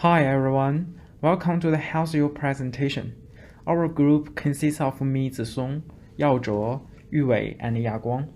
Hi everyone, welcome to the HealthU presentation. Our group consists of me, Zisong, Yaozhuo, Yuwei, and Yaguang,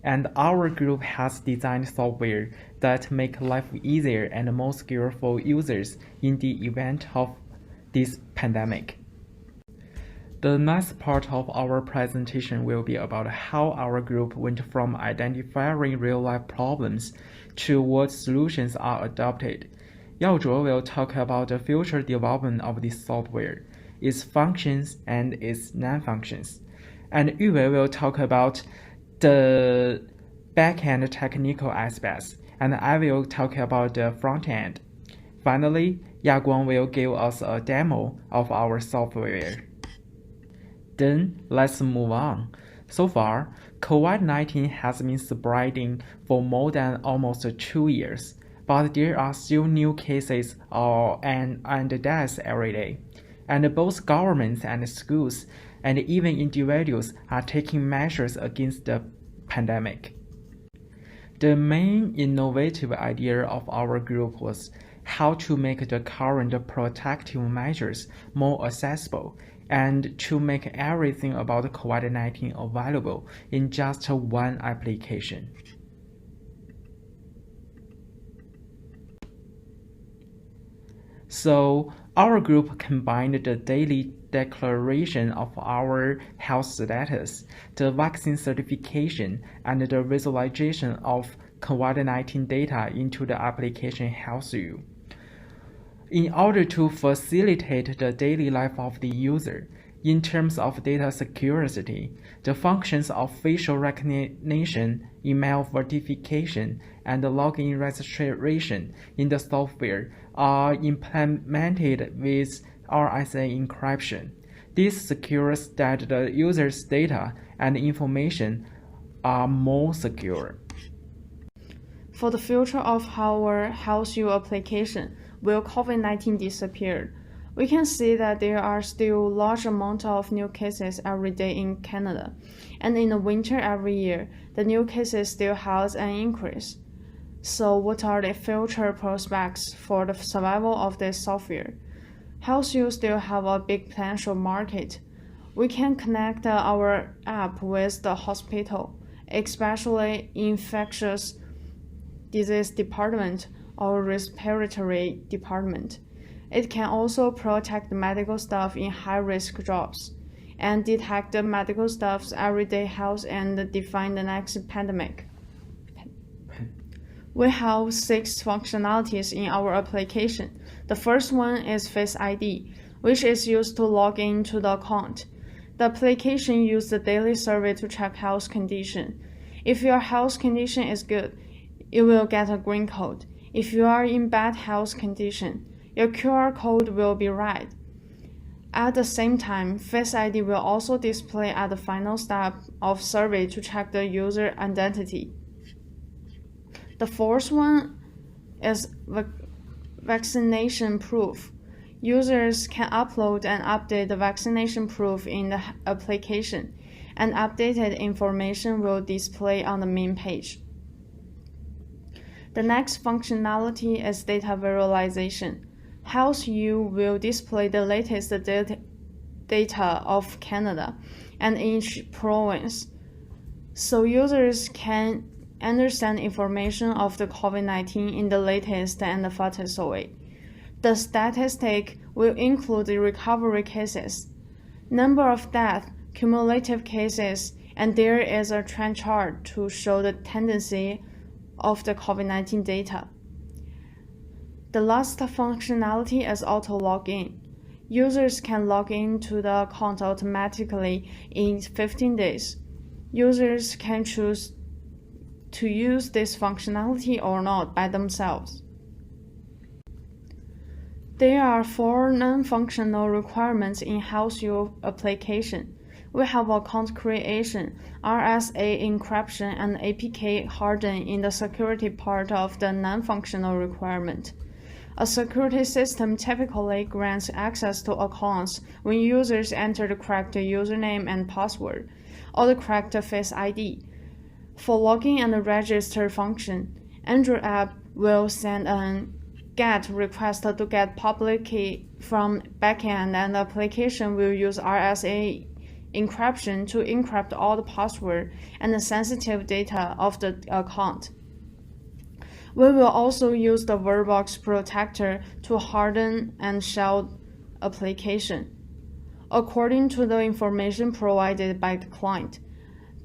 and our group has designed software that make life easier and more secure for users in the event of this pandemic. The next part of our presentation will be about how our group went from identifying real-life problems to what solutions are adopted. Yaozhuo will talk about the future development of this software, its functions and its non-functions. And Yuwei will talk about the back-end technical aspects, and I will talk about the front-end. Finally, Yaguang will give us a demo of our software. Then let's move on. So far, COVID-19 has been spreading for more than almost 2 years, but there are still new cases and deaths every day. And both governments and schools and even individuals are taking measures against the pandemic. The main innovative idea of our group was how to make the current protective measures more accessible and to make everything about COVID-19 available in just one application. So our group combined the daily declaration of our health status, the vaccine certification, and the visualization of COVID-19 data into the application HealthU. In order to facilitate the daily life of the user, in terms of data security, the functions of facial recognition, email verification, and login registration in the software are implemented with RSA encryption. This secures that the user's data and information are more secure. For the future of our HealthU application, will COVID-19 disappear? We can see that there are still large amount of new cases every day in Canada, and in the winter every year, the new cases still has an increase. So what are the future prospects for the survival of this software? HealthU still have a big potential market. We can connect our app with the hospital, especially infectious disease department or respiratory department. It can also protect medical staff in high-risk jobs and detect the medical staff's everyday health and define the next pandemic. We have 6 functionalities in our application. The first one is Face ID, which is used to log into the account. The application uses the daily survey to check health condition. If your health condition is good, you will get a green code. If you are in bad health condition, your QR code will be red. At the same time, Face ID will also display at the final step of survey to check the user identity. The fourth one is vaccination proof. Users can upload and update the vaccination proof in the application, and updated information will display on the main page. The next functionality is data visualization. HealthU will display the latest data of Canada and each province, so users can understand information of the COVID-19 in the latest and the fastest way. The statistic will include the recovery cases, number of deaths, cumulative cases, and there is a trend chart to show the tendency of the COVID-19 data. The last functionality is auto login. Users can log into the account automatically in 15 days. Users can choose to use this functionality or not by themselves. There are 4 non-functional requirements in HealthU application. We have account creation, RSA encryption, and APK hardening in the security part of the non-functional requirement. A security system typically grants access to accounts when users enter the correct username and password, or the correct Face ID. For login and register function, Android app will send an GET request to get public key from backend, and the application will use RSA encryption to encrypt all the password and the sensitive data of the account. We will also use the Verbox protector to harden and shell application. According to the information provided by the client,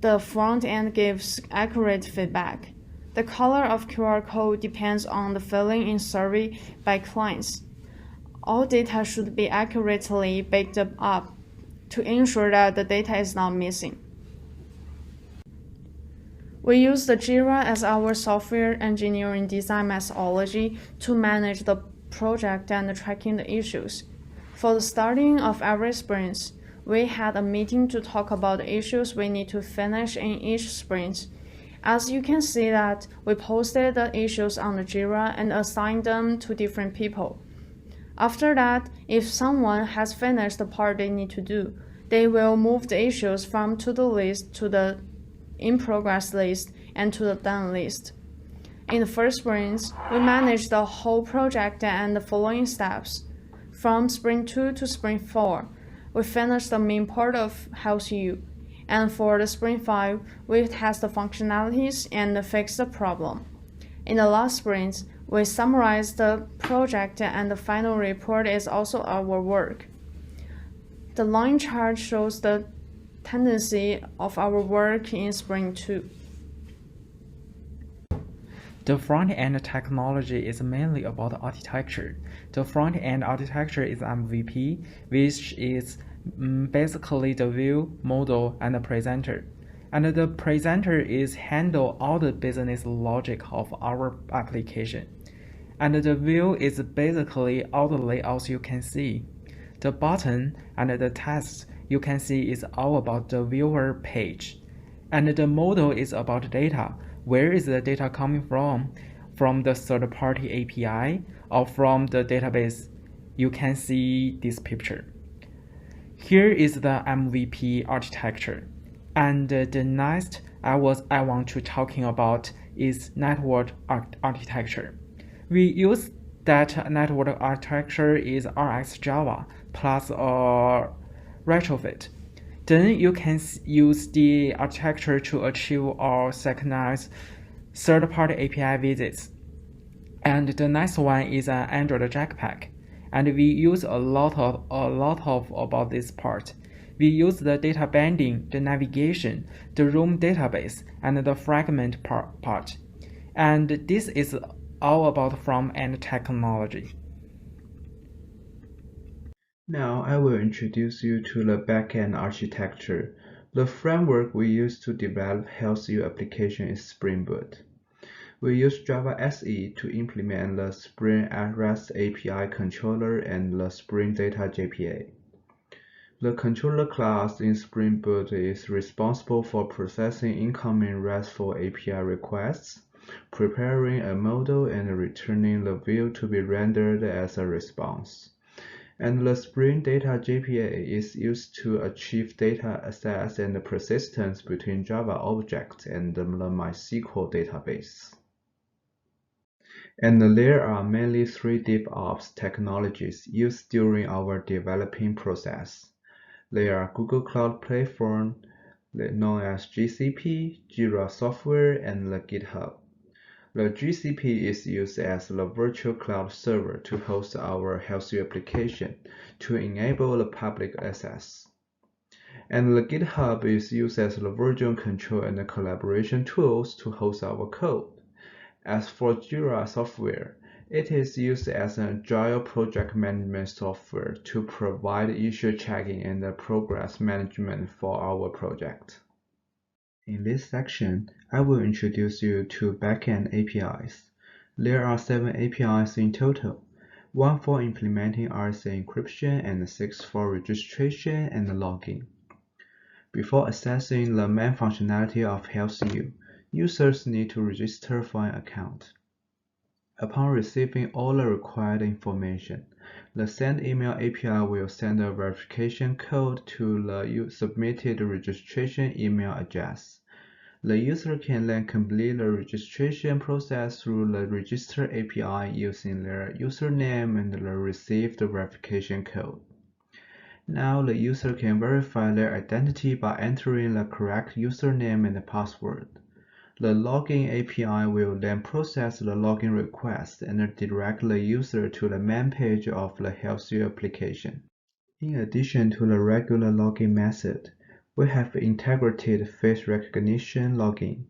the front end gives accurate feedback. The color of QR code depends on the filling in survey by clients. All data should be accurately backed up to ensure that the data is not missing. We use the Jira as our software engineering design methodology to manage the project and tracking the issues. For the starting of every sprint, we had a meeting to talk about the issues we need to finish in each sprint. As you can see that we posted the issues on the Jira and assigned them to different people. After that, if someone has finished the part they need to do, they will move the issues from to-do list to the in-progress list and to the done list. In the first sprint, we managed the whole project and the following steps. From sprint 2 to sprint 4, we finished the main part of HealthU. And for the sprint 5, we test the functionalities and fix the problem. In the last sprint, we summarize the project and the final report is also our work. The line chart shows the tendency of our work in sprint 2. The front-end technology is mainly about architecture. The front-end architecture is MVP, which is basically the view, model, and the presenter. And the presenter is handle all the business logic of our application. And the view is basically all the layouts you can see. The button and the text you can see is all about the viewer page. And the model is about data. Where is the data coming from? From the third-party API or from the database? You can see this picture. Here is the MVP architecture. And the next I want to talking about is network architecture. We use that network architecture is RX Java plus a retrofit. Then you can use the architecture to achieve or synchronize third-party API visits. And the next one is an Android Jetpack. And we use a lot of about this part. We use the data binding, the navigation, the room database, and the fragment part. And this is all about front-end technology. Now I will introduce you to the backend architecture. The framework we use to develop HealthU application is Spring Boot. We use Java SE to implement the Spring REST API controller and the Spring Data JPA. The controller class in Spring Boot is responsible for processing incoming RESTful API requests, preparing a model, and returning the view to be rendered as a response. And the Spring Data JPA is used to achieve data access and persistence between Java objects and the MySQL database. And there are mainly three DevOps technologies used during our developing process. They are Google Cloud Platform, known as GCP, Jira Software, and the GitHub. The GCP is used as the virtual cloud server to host our HealthU application to enable the public access. And the GitHub is used as the version control and collaboration tools to host our code. As for Jira Software, it is used as an agile project management software to provide issue checking and progress management for our project. In this section, I will introduce you to backend APIs. There are 7 APIs in total, 1 for implementing RSA encryption and 6 for registration and login. Before accessing the main functionality of HealthU, users need to register for an account. Upon receiving all the required information, the Send Email API will send a verification code to the submitted registration email address. The user can then complete the registration process through the Register API using their username and the received verification code. Now the user can verify their identity by entering the correct username and password. The login API will then process the login request and direct the user to the main page of the HealthU application. In addition to the regular login method, we have integrated face recognition login.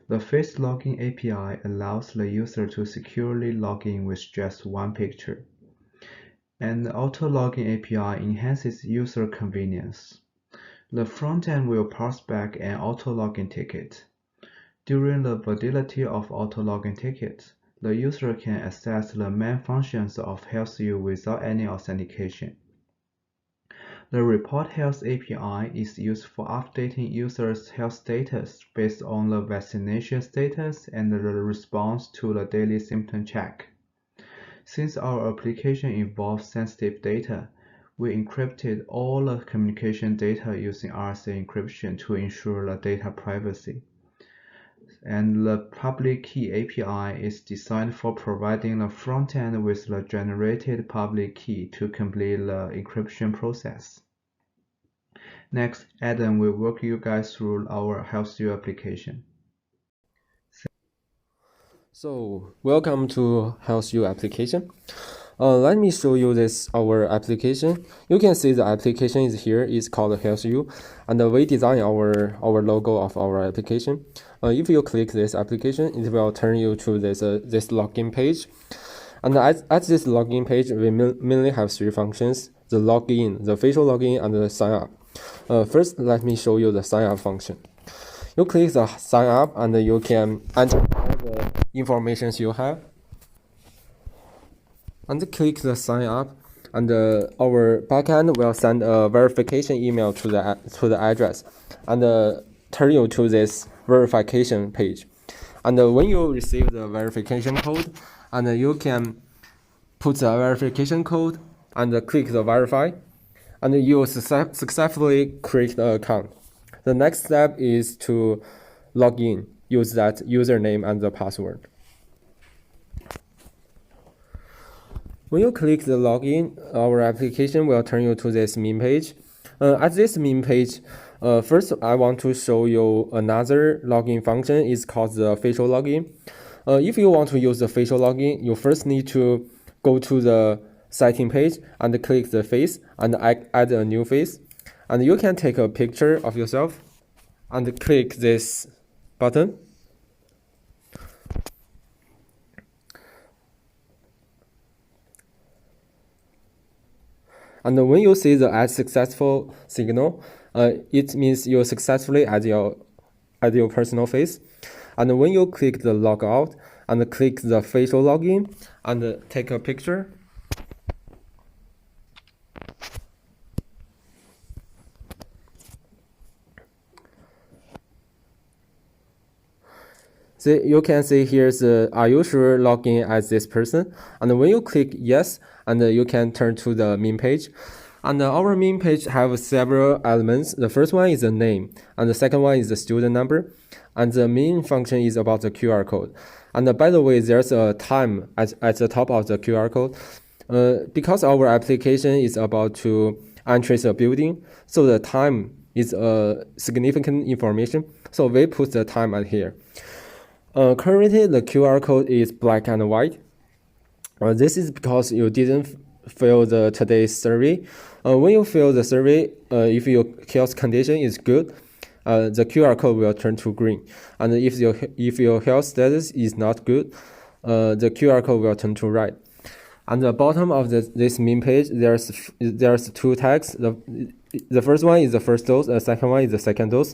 The face login API allows the user to securely log in with just one picture. And the auto login API enhances user convenience. The front-end will pass back an auto login ticket. During the validity of auto login tickets, the user can access the main functions of HealthU without any authentication. The Report Health API is used for updating users' health status based on the vaccination status and the response to the daily symptom check. Since our application involves sensitive data, we encrypted all the communication data using RSA encryption to ensure the data privacy. And the public key API is designed for providing the front end with the generated public key to complete the encryption process. Next, Adam will walk you guys through our HealthU application. So, welcome to HealthU application. Let me show you our application. You can see the application is here. It's called HealthU, and we design our logo of our application. If you click this application, it will turn you to this login page. And at this login page, we mainly have three functions: the login, the facial login, and the sign up. First, let me show you the sign up function. You click the sign up, and you can enter all the information you have. And click the sign up, and our backend will send a verification email to the address, and turn you to this verification page. And when you receive the verification code, and you can put the verification code and click the verify, and you successfully create the account. The next step is to log in. Use that username and the password. When you click the login, our application will turn you to this main page. At this main page, first I want to show you another login function. It's called the facial login. If you want to use the facial login, you first need to go to the setting page and click the face and add a new face. And you can take a picture of yourself and click this button. And when you see the add successful signal, it means you successfully add your personal face. And when you click the log out and click the facial login and take a picture, so you can see here's are you sure login as this person? And when you click yes, and you can turn to the main page. And our main page have several elements. The first one is the name, and the second one is the student number, and the main function is about the QR code. And by the way, there's a time at the top of the QR code. Because our application is about to entrace a building, so the time is significant information. So we put the time at here. Currently, the QR code is black and white. This is because you didn't fill today's survey. When you fill the survey, if your health condition is good, the QR code will turn to green. And if your health status is not good, the QR code will turn to red. At the bottom of this main page, there's two tags. The first one is the first dose. The second one is the second dose.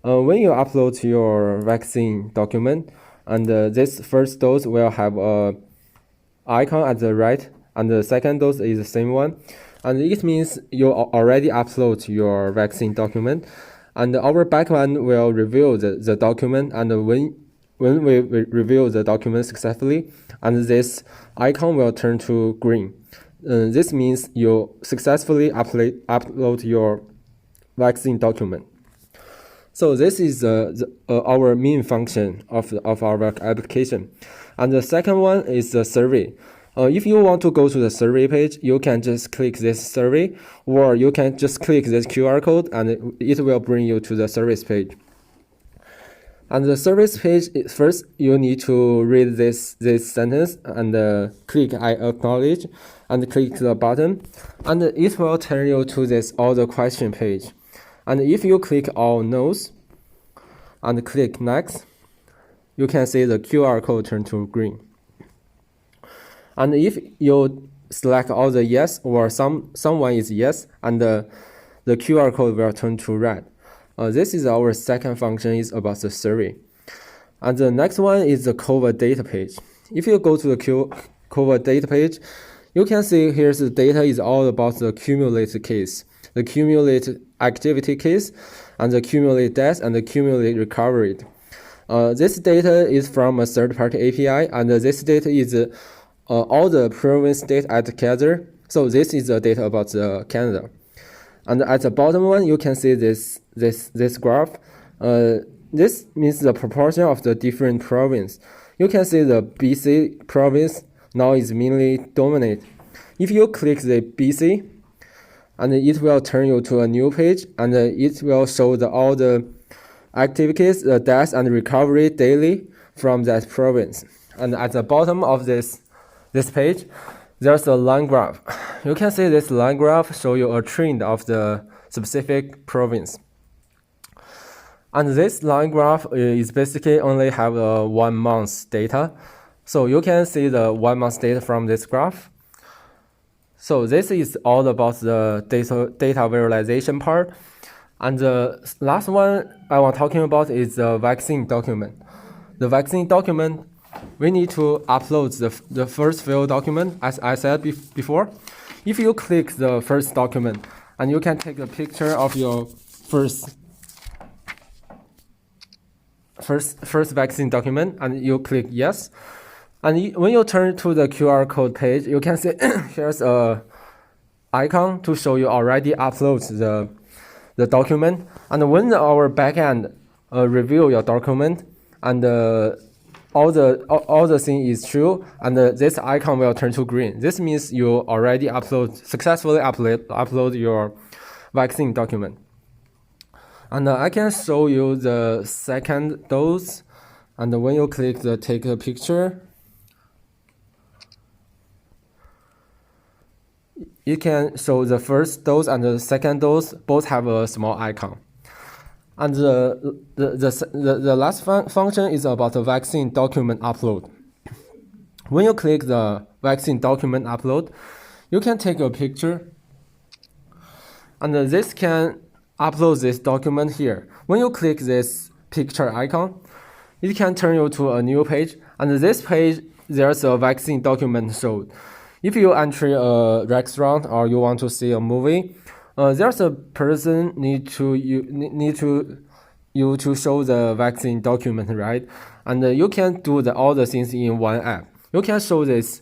When you upload your vaccine document, and this first dose will have a icon at the right, and the second dose is the same one, and it means you already upload your vaccine document, and our backend will review the document, and when we review the document successfully, and this icon will turn to green. This means you successfully upload your vaccine document. So this is our main function of our application. And the second one is the survey. If you want to go to the survey page, you can just click this survey, or you can just click this QR code and it will bring you to the service page. And the service page, first you need to read this sentence and click I acknowledge and click the button, and it will turn you to this all the question page. And if you click all no's and click next, you can see the QR code turn to green. And if you select all the yes or someone is yes, and the QR code will turn to red. This is our second function, is about the survey. And the next one is the COVID data page. If you go to the COVID data page, you can see here's the data is all about the cumulative case, the cumulative activity case, and the cumulative death and the cumulative recovery. This data is from a third-party API, and this data is all the province data together. So this is the data about Canada. And at the bottom one, you can see this graph. This means the proportion of the different province. You can see the BC province now is mainly dominate. If you click the BC, and it will turn you to a new page, and it will show all the activities, the death and recovery daily from that province. And at the bottom of this page, there's a line graph. You can see this line graph show you a trend of the specific province. And this line graph is basically only have 1 month data. So you can see the 1 month data from this graph. So this is all about the data visualization part. And the last one I want talking about is the vaccine document. The vaccine document, we need to upload the first field document, as I said before. If you click the first document, and you can take a picture of your first vaccine document, and you click yes. And when you turn to the QR code page, you can see here's a icon to show you already upload the document. And when our backend review your document and all the thing is true, and this icon will turn to green. This means you already successfully upload your vaccine document. And I can show you the second dose. And when you click the take a picture, you can show the first dose and the second dose both have a small icon. And the last function is about the vaccine document upload. When you click the vaccine document upload, you can take a picture, and this can upload this document here. When you click this picture icon, it can turn you to a new page, and this page there's a vaccine document showed. If you enter a restaurant or you want to see a movie, there's a person need you to show the vaccine document, right? And you can do all the things in one app. You can show this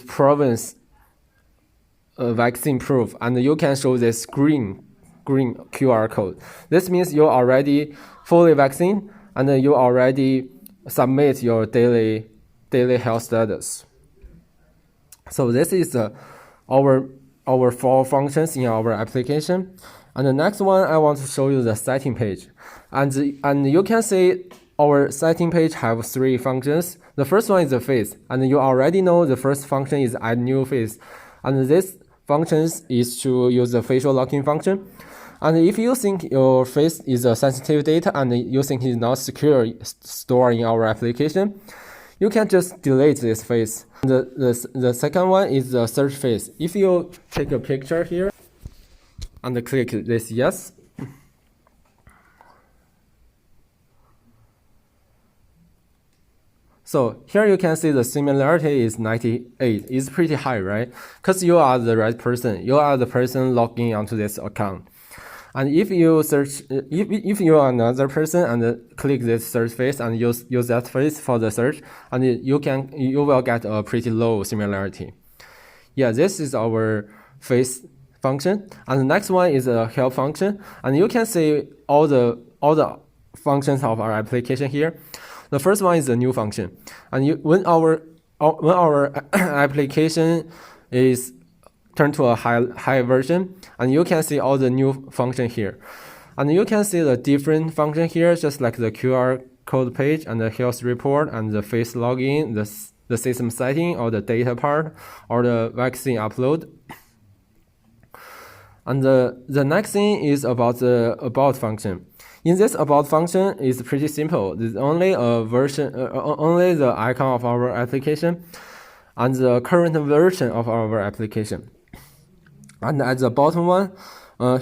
province vaccine proof, and you can show this green QR code. This means you already fully vaccinated, and you already submit your daily health status. So this is our 4 functions in our application. And the next one, I want to show you the setting page. And you can see our setting page have 3 functions. The first one is the face, and you already know the first function is add new face. And this function is to use the facial locking function. And if you think your face is a sensitive data and you think it's not secure stored in our application, you can just delete this face. The second one is the search face. If you take a picture here and click this yes, so here you can see the similarity is 98. It's pretty high, right? Because you are the right person. You are the person logging onto this account. And if you search, if you are another person and click this search face and use that face for the search, and you will get a pretty low similarity. Yeah, this is our face function. And the next one is a help function, and you can see all the all the functions of our application here. The first one is a new function, and when our application is turned to a high version, and you can see all the new function here, and you can see the different function here, just like the QR code page and the health report and the face login, the system setting or the data part or the vaccine upload. And the next thing is about the about function. In this about function is pretty simple. There's only a version, only the icon of our application and the current version of our application. And at the bottom one,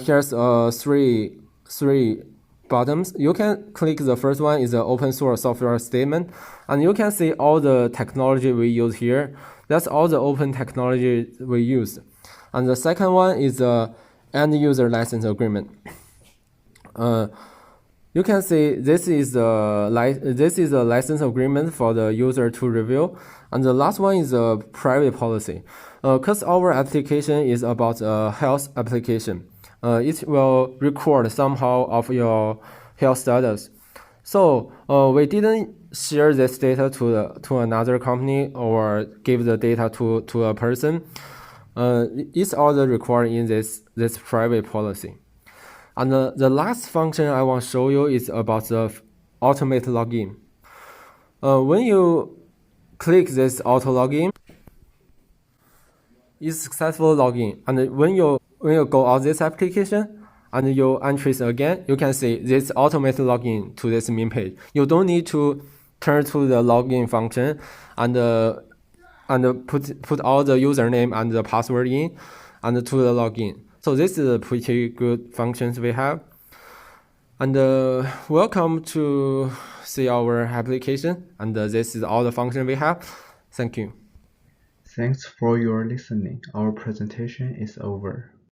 here's three buttons. You can click the first one is the open source software statement, and you can see all the technology we use here. That's all the open technology we use. And the second one is the end user license agreement. You can see this is a license agreement for the user to review, and the last one is a private policy. Because our application is about a health application, it will record somehow of your health status. So we didn't share this data to another company or give the data to a person. It's all recorded in this private policy. And the last function I want to show you is about the automate login. When you click this auto login, it's successful login. And when you go out this application and you enter it again, you can see this automate login to this main page. You don't need to turn to the login function and put all the username and the password in and to the login. So this is a pretty good functions we have. And welcome to see our application. And this is all the function we have. Thank you. Thanks for your listening. Our presentation is over.